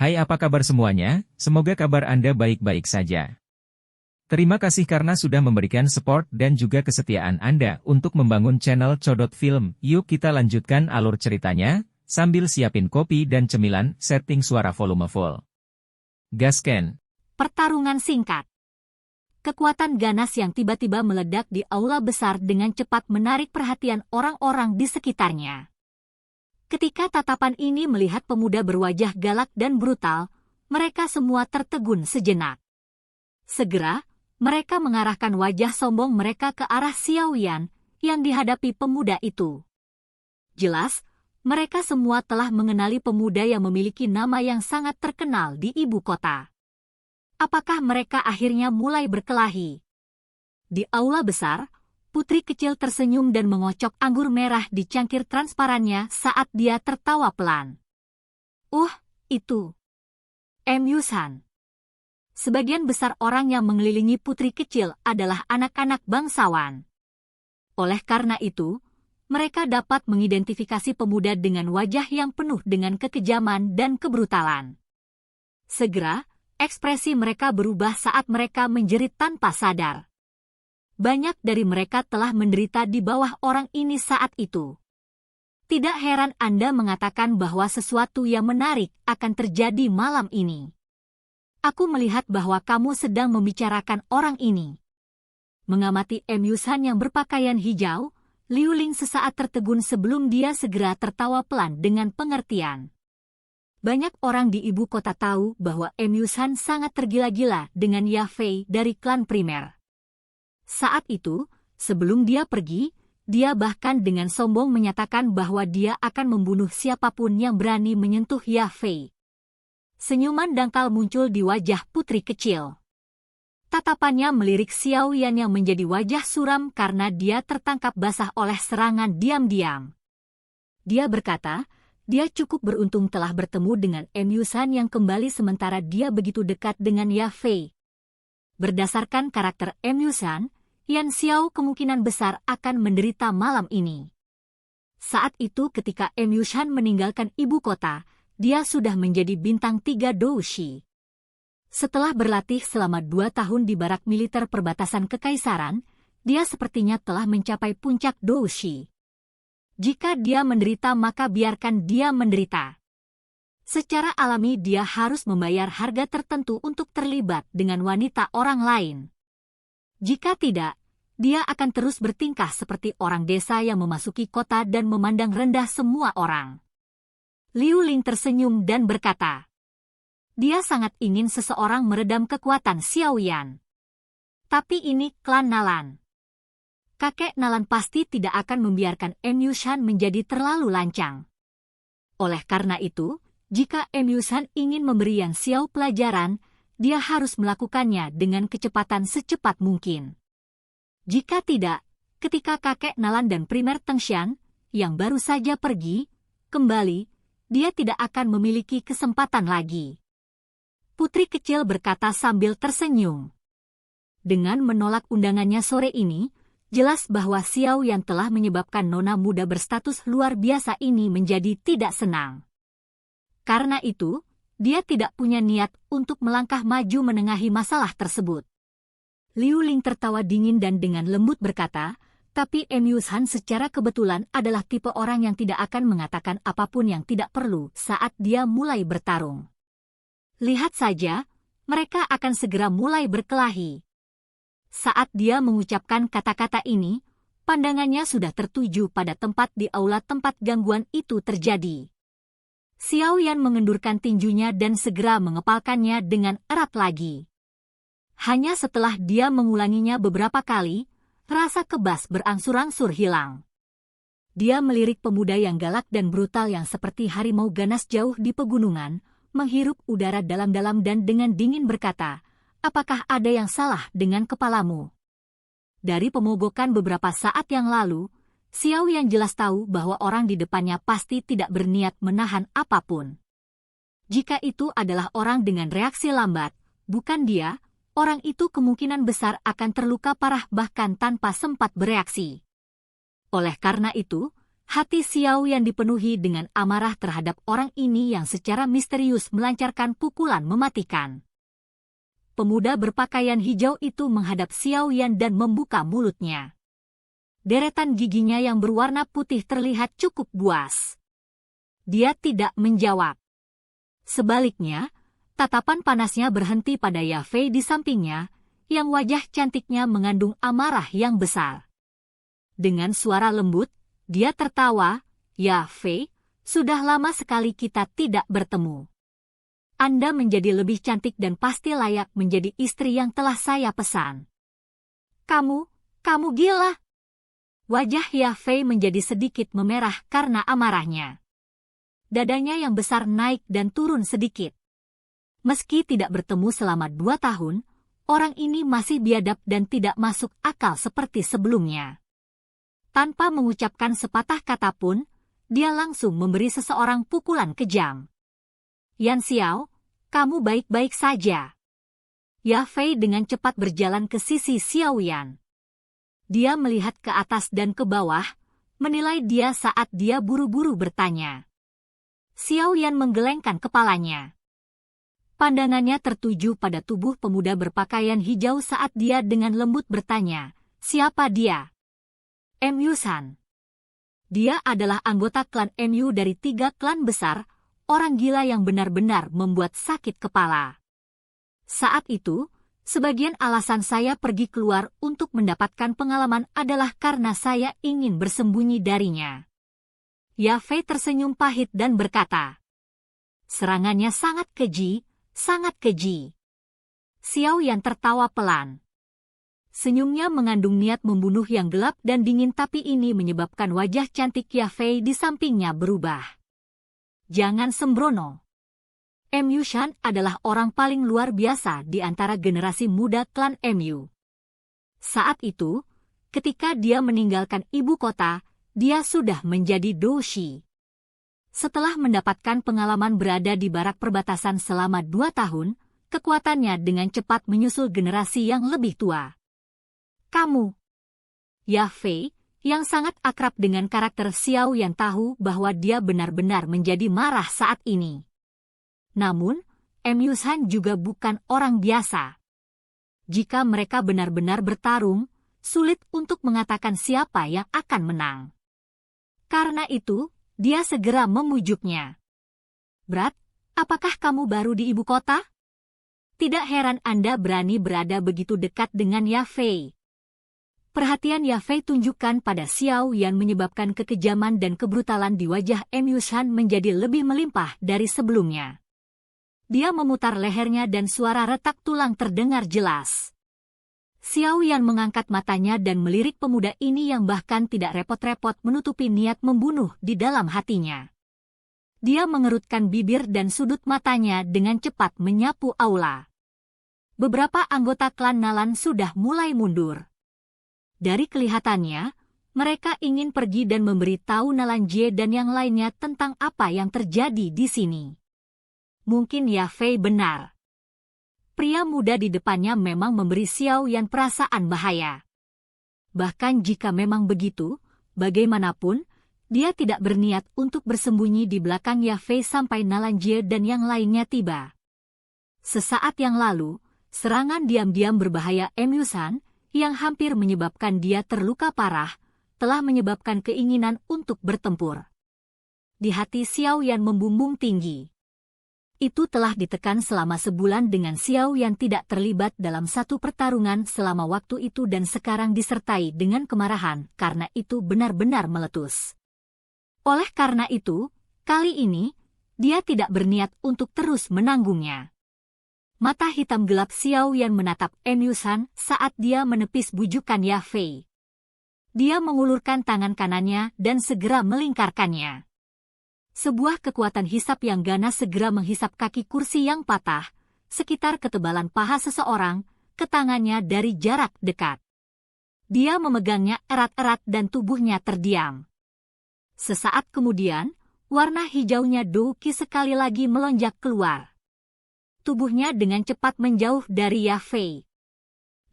Hai, apa kabar semuanya? Semoga kabar Anda baik-baik saja. Terima kasih karena sudah memberikan support dan juga kesetiaan Anda untuk membangun channel Codot Film. Yuk kita lanjutkan alur ceritanya, sambil siapin kopi dan cemilan, setting suara volume full. Gasken. Pertarungan singkat. Kekuatan ganas yang tiba-tiba meledak di aula besar dengan cepat menarik perhatian orang-orang di sekitarnya. Ketika tatapan ini melihat pemuda berwajah galak dan brutal, mereka semua tertegun sejenak. Segera, mereka mengarahkan wajah sombong mereka ke arah Xiaoyan yang dihadapi pemuda itu. Jelas, mereka semua telah mengenali pemuda yang memiliki nama yang sangat terkenal di ibu kota. Apakah mereka akhirnya mulai berkelahi? Di aula besar, putri kecil tersenyum dan mengocok anggur merah di cangkir transparannya saat dia tertawa pelan. Itu Emyusan. Sebagian besar orang yang mengelilingi putri kecil adalah anak-anak bangsawan. Oleh karena itu, mereka dapat mengidentifikasi pemuda dengan wajah yang penuh dengan kekejaman dan kebrutalan. Segera, ekspresi mereka berubah saat mereka menjerit tanpa sadar. Banyak dari mereka telah menderita di bawah orang ini saat itu. Tidak heran Anda mengatakan bahwa sesuatu yang menarik akan terjadi malam ini. Aku melihat bahwa kamu sedang membicarakan orang ini. Mengamati Emyusan yang berpakaian hijau, Liu Ling sesaat tertegun sebelum dia segera tertawa pelan dengan pengertian. Banyak orang di ibu kota tahu bahwa Emyusan sangat tergila-gila dengan Ya Fei dari klan primer. Saat itu, sebelum dia pergi, dia bahkan dengan sombong menyatakan bahwa dia akan membunuh siapapun yang berani menyentuh Ya Fei. Senyuman dangkal muncul di wajah putri kecil. Tatapannya melirik Xiaoyan yang menjadi wajah suram karena dia tertangkap basah oleh serangan diam-diam. Dia berkata, dia cukup beruntung telah bertemu dengan Emyusan yang kembali sementara dia begitu dekat dengan Ya Fei. Berdasarkan karakter Emyusan, Yan Xiao kemungkinan besar akan menderita malam ini. Saat itu ketika Emyusan meninggalkan ibu kota, dia sudah menjadi bintang 3 Doushi. Setelah berlatih selama 2 tahun di barak militer perbatasan kekaisaran, dia sepertinya telah mencapai puncak Doushi. Jika dia menderita maka biarkan dia menderita. Secara alami dia harus membayar harga tertentu untuk terlibat dengan wanita orang lain. Jika tidak, dia akan terus bertingkah seperti orang desa yang memasuki kota dan memandang rendah semua orang. Liu Ling tersenyum dan berkata, dia sangat ingin seseorang meredam kekuatan Xiaoyan. Tapi ini klan Nalan. Kakek Nalan pasti tidak akan membiarkan Emyusan menjadi terlalu lancang. Oleh karena itu, jika Emyusan ingin memberi Yan Xiao pelajaran, dia harus melakukannya dengan kecepatan secepat mungkin. Jika tidak, ketika kakek Nalan dan primer Tengshan, yang baru saja pergi, kembali, dia tidak akan memiliki kesempatan lagi. Putri kecil berkata sambil tersenyum. Dengan menolak undangannya sore ini, jelas bahwa Xiaoyan telah menyebabkan nona muda berstatus luar biasa ini menjadi tidak senang. Karena itu, dia tidak punya niat untuk melangkah maju menengahi masalah tersebut. Liu Ling tertawa dingin dan dengan lembut berkata, tapi Emyusan secara kebetulan adalah tipe orang yang tidak akan mengatakan apapun yang tidak perlu saat dia mulai bertarung. Lihat saja, mereka akan segera mulai berkelahi. Saat dia mengucapkan kata-kata ini, pandangannya sudah tertuju pada tempat di aula tempat gangguan itu terjadi. Xiaoyan mengendurkan tinjunya dan segera mengepalkannya dengan erat lagi. Hanya setelah dia mengulanginya beberapa kali, rasa kebas berangsur-angsur hilang. Dia melirik pemuda yang galak dan brutal yang seperti harimau ganas jauh di pegunungan, menghirup udara dalam-dalam dan dengan dingin berkata, apakah ada yang salah dengan kepalamu? Dari pemogokan beberapa saat yang lalu, Xiaoyan jelas tahu bahwa orang di depannya pasti tidak berniat menahan apapun. Jika itu adalah orang dengan reaksi lambat, bukan dia, orang itu kemungkinan besar akan terluka parah bahkan tanpa sempat bereaksi. Oleh karena itu, Hati Xiao Yan dipenuhi dengan amarah terhadap orang ini yang secara misterius melancarkan pukulan mematikan. Pemuda berpakaian hijau itu menghadap Xiao Yan dan membuka mulutnya. Deretan giginya yang berwarna putih terlihat cukup buas. Dia tidak menjawab. Sebaliknya, tatapan panasnya berhenti pada Ya Fei di sampingnya, yang wajah cantiknya mengandung amarah yang besar. Dengan suara lembut, dia tertawa, "Ya Fei, sudah lama sekali kita tidak bertemu. Anda menjadi lebih cantik dan pasti layak menjadi istri yang telah saya pesan." Kamu gila." Wajah Ya Fei menjadi sedikit memerah karena amarahnya. Dadanya yang besar naik dan turun sedikit. Meski tidak bertemu selama 2 tahun, orang ini masih biadab dan tidak masuk akal seperti sebelumnya. Tanpa mengucapkan sepatah kata pun, dia langsung memberi seseorang pukulan kejam. "Yan Xiao, kamu baik-baik saja?" Ya Fei dengan cepat berjalan ke sisi Xiao Yan. Dia melihat ke atas dan ke bawah, menilai dia saat dia buru-buru bertanya. Xiao Yan menggelengkan kepalanya. Pandangannya tertuju pada tubuh pemuda berpakaian hijau saat dia dengan lembut bertanya, "Siapa dia?" "MU-san. Dia adalah anggota klan MU dari 3 klan besar, orang gila yang benar-benar membuat sakit kepala. Saat itu, sebagian alasan saya pergi keluar untuk mendapatkan pengalaman adalah karena saya ingin bersembunyi darinya." Ya Fei tersenyum pahit dan berkata, "Serangannya sangat keji, sangat keji." Xiao Yan tertawa pelan. Senyumnya mengandung niat membunuh yang gelap dan dingin, tapi ini menyebabkan wajah cantik Ya Fei di sampingnya berubah. "Jangan sembrono. MU-san adalah orang paling luar biasa di antara generasi muda klan MU. Saat itu, ketika dia meninggalkan ibu kota, dia sudah menjadi doshi. Setelah mendapatkan pengalaman berada di barak perbatasan selama 2 tahun, kekuatannya dengan cepat menyusul generasi yang lebih tua. Kamu." Ya Fei, yang sangat akrab dengan karakter Xiao Yan, tahu bahwa dia benar-benar menjadi marah saat ini. Namun, MU-san juga bukan orang biasa. Jika mereka benar-benar bertarung, sulit untuk mengatakan siapa yang akan menang. Karena itu, dia segera memujuknya. "Brat, apakah kamu baru di ibu kota? Tidak heran Anda berani berada begitu dekat dengan Ya Fei." Perhatian Ya Fei tunjukkan pada Xiao Yan menyebabkan kekejaman dan kebrutalan di wajah MU-san menjadi lebih melimpah dari sebelumnya. Dia memutar lehernya dan suara retak tulang terdengar jelas. Xiao Yan mengangkat matanya dan melirik pemuda ini yang bahkan tidak repot-repot menutupi niat membunuh di dalam hatinya. Dia mengerutkan bibir dan sudut matanya dengan cepat menyapu aula. Beberapa anggota klan Nalan sudah mulai mundur. Dari kelihatannya, mereka ingin pergi dan memberi tahu Nalan Jie dan yang lainnya tentang apa yang terjadi di sini. Mungkin Ya Fei benar. Pria muda di depannya memang memberi Xiao Yan perasaan bahaya. Bahkan jika memang begitu, bagaimanapun, dia tidak berniat untuk bersembunyi di belakang Ya Fei sampai Nalan Jie dan yang lainnya tiba. Sesaat yang lalu, serangan diam-diam berbahaya MU-san, yang hampir menyebabkan dia terluka parah, telah menyebabkan keinginan untuk bertempur. Di hati Xiao Yan membumbung tinggi. Itu telah ditekan selama sebulan dengan Xiao Yan tidak terlibat dalam satu pertarungan selama waktu itu dan sekarang disertai dengan kemarahan karena itu benar-benar meletus. Oleh karena itu, kali ini, dia tidak berniat untuk terus menanggungnya. Mata hitam gelap Xiao Yan menatap MU-san saat dia menepis bujukan Ya Fei. Dia mengulurkan tangan kanannya dan segera melingkarkannya. Sebuah kekuatan hisap yang ganas segera menghisap kaki kursi yang patah, sekitar ketebalan paha seseorang, ke tangannya dari jarak dekat. Dia memegangnya erat-erat dan tubuhnya terdiam. Sesaat kemudian, warna hijaunya Douki sekali lagi melonjak keluar. Tubuhnya dengan cepat menjauh dari Ya Fei.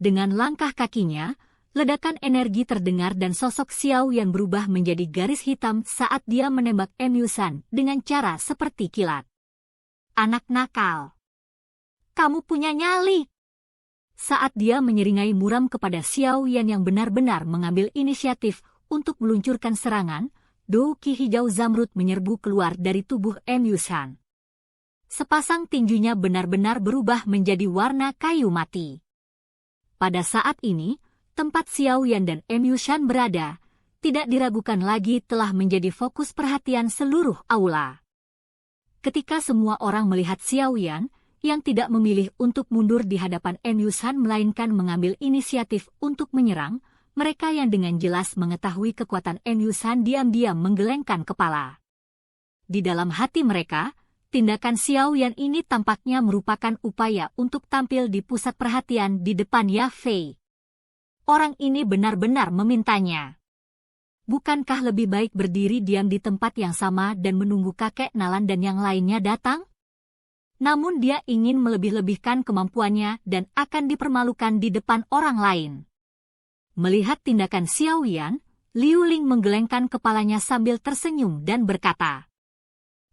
Dengan langkah kakinya, Ledakan energi terdengar dan sosok Xiao Yan berubah menjadi garis hitam saat dia menembak Emyusan dengan cara seperti kilat. Anak nakal. Kamu punya nyali. Saat dia menyeringai muram kepada Xiao Yan yang benar-benar mengambil inisiatif untuk meluncurkan serangan, douki hijau zamrud menyerbu keluar dari tubuh Emyusan. Sepasang tinjunya benar-benar berubah menjadi warna kayu mati. Pada saat ini, tempat Xiao Yan dan Emyusan berada, tidak diragukan lagi telah menjadi fokus perhatian seluruh aula. Ketika semua orang melihat Xiao Yan, yang tidak memilih untuk mundur di hadapan Emyusan melainkan mengambil inisiatif untuk menyerang, mereka yang dengan jelas mengetahui kekuatan Emyusan diam-diam menggelengkan kepala. Di dalam hati mereka, tindakan Xiao Yan ini tampaknya merupakan upaya untuk tampil di pusat perhatian di depan Ya Fei. Orang ini benar-benar memintanya. Bukankah lebih baik berdiri diam di tempat yang sama dan menunggu kakek Nalan dan yang lainnya datang? Namun dia ingin melebih-lebihkan kemampuannya dan akan dipermalukan di depan orang lain. Melihat tindakan Xiao Yan, Liu Ling menggelengkan kepalanya sambil tersenyum dan berkata,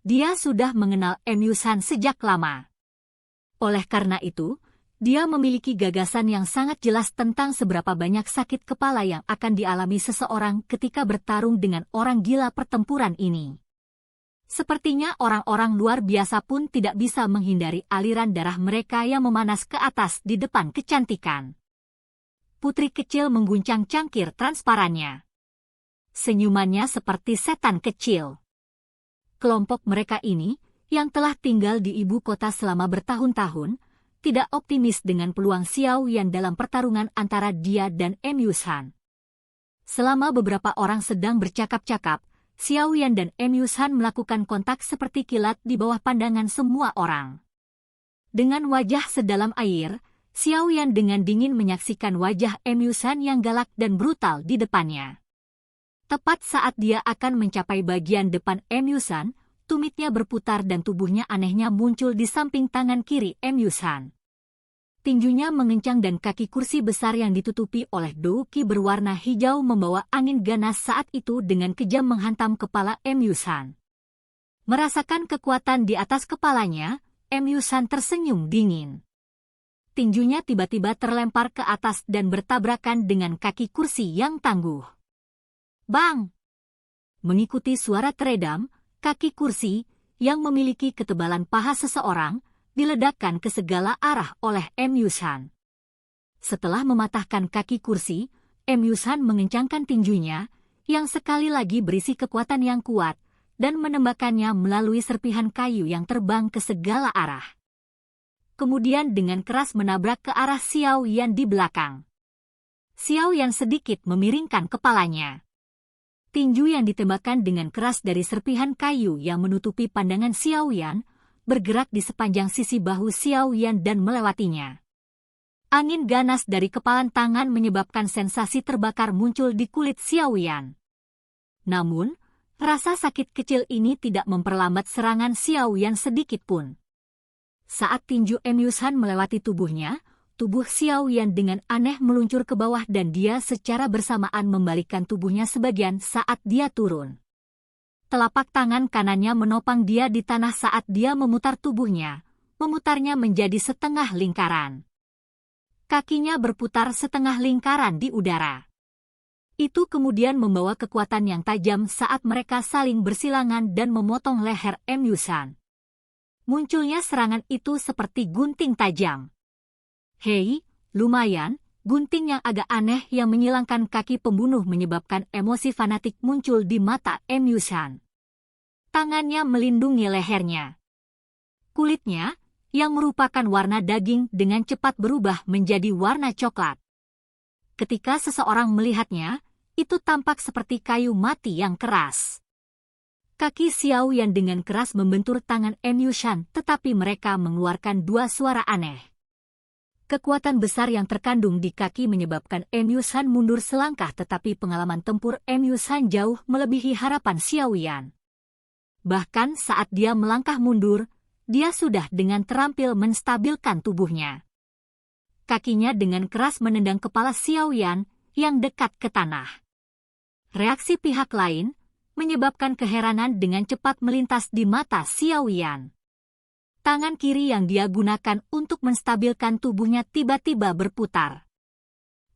dia sudah mengenal Emyusan sejak lama. Oleh karena itu, dia memiliki gagasan yang sangat jelas tentang seberapa banyak sakit kepala yang akan dialami seseorang ketika bertarung dengan orang gila pertempuran ini. Sepertinya orang-orang luar biasa pun tidak bisa menghindari aliran darah mereka yang memanas ke atas di depan kecantikan. Putri kecil mengguncang cangkir transparannya. Senyumannya seperti setan kecil. Kelompok mereka ini, yang telah tinggal di ibu kota selama bertahun-tahun, tidak optimis dengan peluang Xiao Yan dalam pertarungan antara dia dan Emyusan. Selama beberapa orang sedang bercakap-cakap, Xiao Yan dan Emyusan melakukan kontak seperti kilat di bawah pandangan semua orang. Dengan wajah sedalam air, Xiao Yan dengan dingin menyaksikan wajah Emyusan yang galak dan brutal di depannya. Tepat saat dia akan mencapai bagian depan Emyusan, tumitnya berputar dan tubuhnya anehnya muncul di samping tangan kiri Emyusan. Tinjunya mengencang dan kaki kursi besar yang ditutupi oleh douki berwarna hijau membawa angin ganas saat itu dengan kejam menghantam kepala Emyusan. Merasakan kekuatan di atas kepalanya, Emyusan tersenyum dingin. Tinjunya tiba-tiba terlempar ke atas dan bertabrakan dengan kaki kursi yang tangguh. Bang! Mengikuti suara teredam, kaki kursi, yang memiliki ketebalan paha seseorang, diledakkan ke segala arah oleh Emyusan. Setelah mematahkan kaki kursi, Emyusan mengencangkan tinjunya, yang sekali lagi berisi kekuatan yang kuat, dan menembakkannya melalui serpihan kayu yang terbang ke segala arah. Kemudian dengan keras menabrak ke arah Xiao Yan di belakang. Xiao Yan sedikit memiringkan kepalanya. Tinju yang ditembakkan dengan keras dari serpihan kayu yang menutupi pandangan Xiao Yan, bergerak di sepanjang sisi bahu Xiao Yan dan melewatinya. Angin ganas dari kepalan tangan menyebabkan sensasi terbakar muncul di kulit Xiao Yan. Namun, rasa sakit kecil ini tidak memperlambat serangan Xiao Yan sedikit pun. Saat tinju Emyusan melewati tubuhnya, tubuh Xiao Yan dengan aneh meluncur ke bawah dan dia secara bersamaan membalikkan tubuhnya sebagian saat dia turun. Telapak tangan kanannya menopang dia di tanah saat dia memutar tubuhnya, memutarnya menjadi setengah lingkaran. Kakinya berputar setengah lingkaran di udara. Itu kemudian membawa kekuatan yang tajam saat mereka saling bersilangan dan memotong leher Emyusan. Munculnya serangan itu seperti gunting tajam. Hei, lumayan, gunting yang agak aneh yang menyilangkan kaki pembunuh menyebabkan emosi fanatik muncul di mata Emyusan. Tangannya melindungi lehernya. Kulitnya, yang merupakan warna daging dengan cepat berubah menjadi warna coklat. Ketika seseorang melihatnya, itu tampak seperti kayu mati yang keras. Kaki Xiao Yan dengan keras membentur tangan Emyusan, tetapi mereka mengeluarkan dua suara aneh. Kekuatan besar yang terkandung di kaki menyebabkan Emyusan mundur selangkah, tetapi pengalaman tempur Emyusan jauh melebihi harapan Xiao Yan. Bahkan saat dia melangkah mundur, dia sudah dengan terampil menstabilkan tubuhnya. Kakinya dengan keras menendang kepala Xiao Yan, yang dekat ke tanah. Reaksi pihak lain menyebabkan keheranan dengan cepat melintas di mata Xiao Yan. Tangan kiri yang dia gunakan untuk menstabilkan tubuhnya tiba-tiba berputar.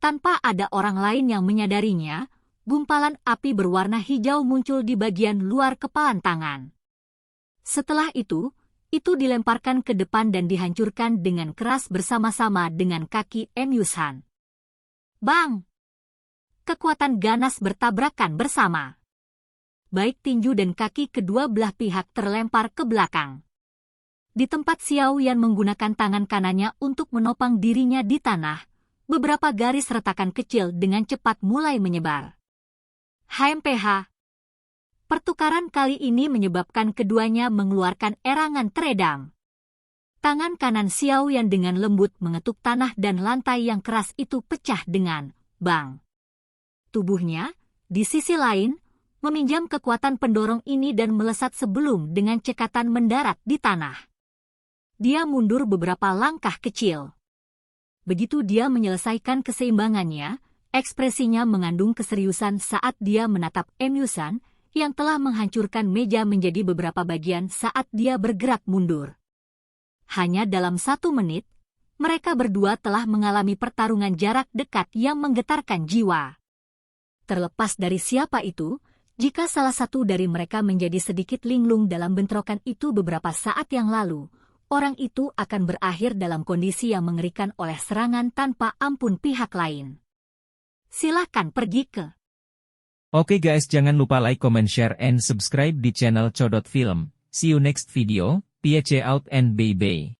Tanpa ada orang lain yang menyadarinya, gumpalan api berwarna hijau muncul di bagian luar kepalan tangan. Setelah itu dilemparkan ke depan dan dihancurkan dengan keras bersama-sama dengan kaki Emyusan. Bang! Kekuatan ganas bertabrakan bersama. Baik tinju dan kaki kedua belah pihak terlempar ke belakang. Di tempat Xiao Yan menggunakan tangan kanannya untuk menopang dirinya di tanah, beberapa garis retakan kecil dengan cepat mulai menyebar. HMPH. Pertukaran kali ini menyebabkan keduanya mengeluarkan erangan teredam. Tangan kanan Xiao Yan dengan lembut mengetuk tanah dan lantai yang keras itu pecah dengan bang. Tubuhnya, di sisi lain, meminjam kekuatan pendorong ini dan melesat sebelum dengan cekatan mendarat di tanah. Dia mundur beberapa langkah kecil. Begitu dia menyelesaikan keseimbangannya, ekspresinya mengandung keseriusan saat dia menatap Emyusan yang telah menghancurkan meja menjadi beberapa bagian saat dia bergerak mundur. Hanya dalam 1 menit, mereka berdua telah mengalami pertarungan jarak dekat yang menggetarkan jiwa. Terlepas dari siapa itu, jika salah satu dari mereka menjadi sedikit linglung dalam bentrokan itu beberapa saat yang lalu, orang itu akan berakhir dalam kondisi yang mengerikan oleh serangan tanpa ampun pihak lain. Silahkan pergi ke. Oke guys, jangan lupa like, comment, share, and subscribe di channel Codot Film. See you next video. Peace out and bye-bye.